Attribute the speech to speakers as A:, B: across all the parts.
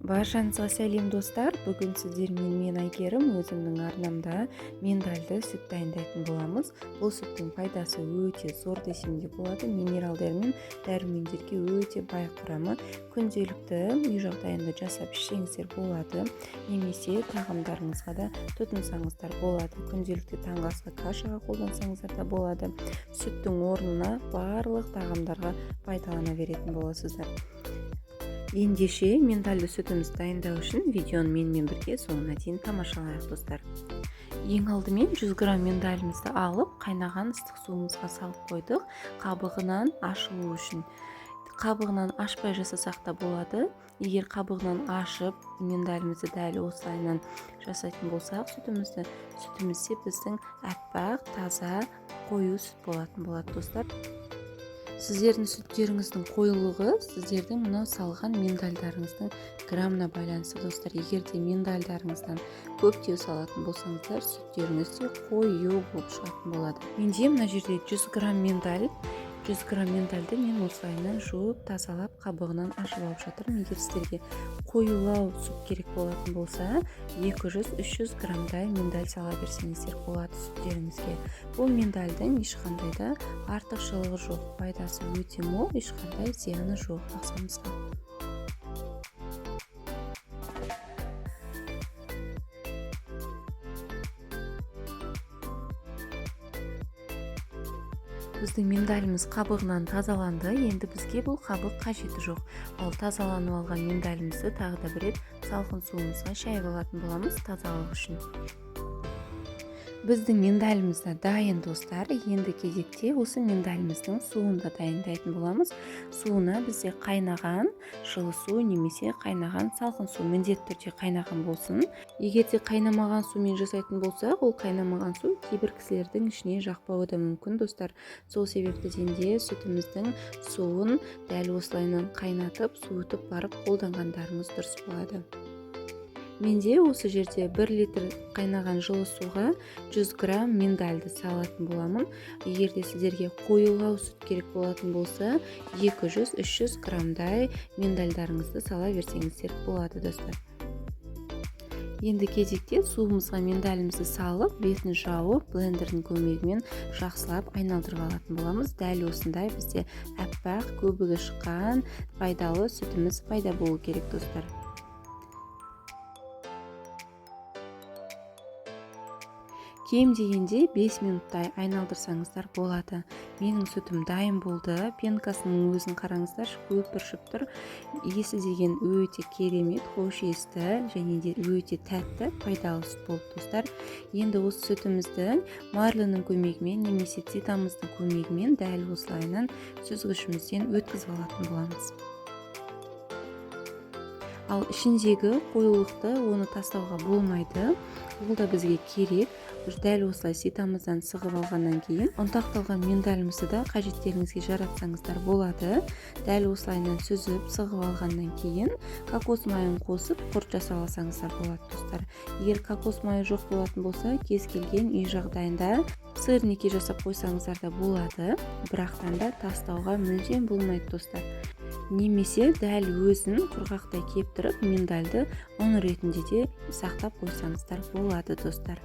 A: Баршаңызға сәлем достар. Бүгін сіздермен мен Айгерім өзімнің арнамда миндальды сүт дайындайтын боламыз. Бұл сүттің пайдасы өте зор десем де болады. Минералдар мен дәрумендерге өте бай құрамы. Күнделікті үй жағдайында жасап ішсеңіздер болады. Немесе тағамдарыңызға да тұтынсаңыздар болады. Күнделікті таңғы асқа кашаға қолдансаңыздар да болады. Сүттің орнына барлық тағамдарға пайдалана беретін боласыздар. Ендеше миндальды сүтімізді дайындау үшін видеоны менімен бірге соңына дейін тамашалайық достар. Ең алдымен 100 грамм миндалімізді алып, қайнаған ыстық суымызға салып қойдық. Қабығынан ашылу үшін. Қабығынан ашпай жасасақ та болады. Егер қабығынан ашып, миндалімізді дәл осылайынан жасайтын болсақ, сүтімізде біздің әппақ, таза, қою сүт болатын болады достар. Сіздердің сүттеріңіздің қоюлығы сіздердің мынау салған миндальдарыңыздың граммына байланысты достар. Егер де миндальдарыңыздан көптеу салатын болсаңыздар, сүттеріңіз де қою болып шығатын болады. Менде мына жерде 100 грамм миндальды мен осылайынан жуып, тазалап, қабығынан ашып алып жатырмын. Егер сіздерге қоюлау сүт керек болатын болса, 200-300 граммдай миндаль сала берсеңіздер болады сүттеріңізге. Бұл миндальдың ешқандай да артықшылығы жоқ, пайдасы өте мол, ешқандай зияны жоқ ағзамызға. Біздің миндаліміз қабығынан тазаланды. Енді бізге бұл қабық қажеті жоқ. Ал тазаланып алған миндалімізді тағы да бір рет салқын суымызға шайып алатын боламыз тазалық үшін. Біздің миндалімізді дайын достар. Енді кезекте осы миндаліміздің суын да дайындайтын боламыз. Суына бізде қайнаған жылы су немесе қайнаған салқын су, міндетті түрде қайнаған болсын. Егер де қайнамаған сумен жасайтын болсақ, ол қайнамаған су кейбір кісілердің ішіне жақпауы да мүмкін достар. Сол себептен де сүтіміздің суын дәл осылайынан қайнатып, суытып барып қолданғандарыңыз дұрыс болады. Менде осы жерде 1 литр қайнаған жылы суға 100 грамм миндальды салатын боламын. Егер де сіздерге қоюлау сүт керек болатын болса, 200-300 граммдай миндальдарыңызды сала берсеңіздер болады достар. Енді кезекте суымызға миндалімізді салып, бетін жауып, блендердің көмегімен жақсылап айналдырып алатын боламыз. Дәл осындай бізде әппақ, көбігі шыққан пайдалы сүтіміз пайда болу керек достар. Кем дегенде 5 минуттай айналдырсаңыздар болады. Менің сүтім дайын болды. Пенкасының өзін қараңыздар, көпіршіп тұр. Иесі деген өте керемет, хош иісті және де өте тәтті, пайдалы сүт болды достар. Енді осы сүтімізді марлының көмегімен немесе титамыздың көмегімен дәл осылайынан сүзгішімізден өткізіп алатын боламыз. Ал ішіндегі қоюлықты оны тастауға болмайды. Ол да бізге керек. Дәл осылай ситамыздан сығып алғаннан кейін ұнтақталған миндалімізді де қажеттеріңізге жаратсаңыздар болады. Дәл осылайынан сүзіп сығып алғаннан кейін кокос майын қосып құрт жасап алсаңыздар болады достар. Егер кокос майы жоқ болатын болса, кез келген үй жағдайында сырники жасап қойсаңыздар да болады. Бірақтан да тастауға мүлдем болмайды достар. Немесе дәл өзін құрғақтай кептіріп миндальды ұн ретінде де сақтап қойсаңыздар болады достар.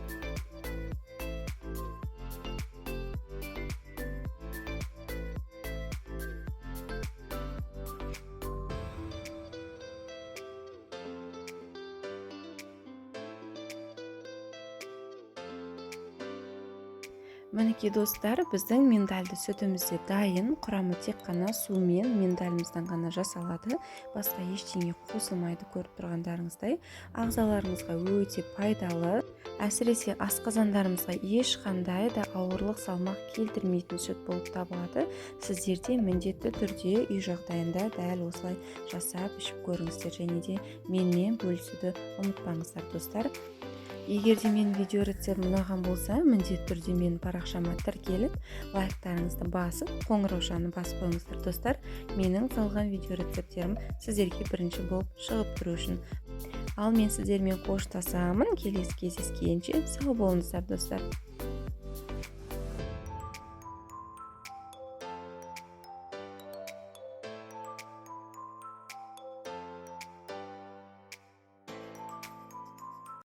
A: Мінекей достар, біздің миндальды сүтімізде дайын. Құрамы тек қана сумен миндалімізден ғана жасалады. Басқа ештеңе қосылмайды, көріп тұрғандарыңыздай. Ағзаларымызға өте пайдалы. Әсіресе асқазандарымызға ешқандай да ауырлық салмақ келтірмейтін сүт болып табылады. Сіздер де міндетті түрде үй жағдайында дәл осылай жасап ішіп көріңіздер және де менімен бөлісуді ұмытпаңыздар достар. Егер де мен видео рецепт ұнаған болса, міндетті түрде мен парақшама тіркеліп, лайктарыңызды басып, қоңыраушаны басып қойыңыздар достар. Менің салған видео рецепттерім сіздерге бірінші болып шығып тұру үшін. Ал мен сіздермен қоштасамын. Келесі кездескенше сау болыңыздар достар.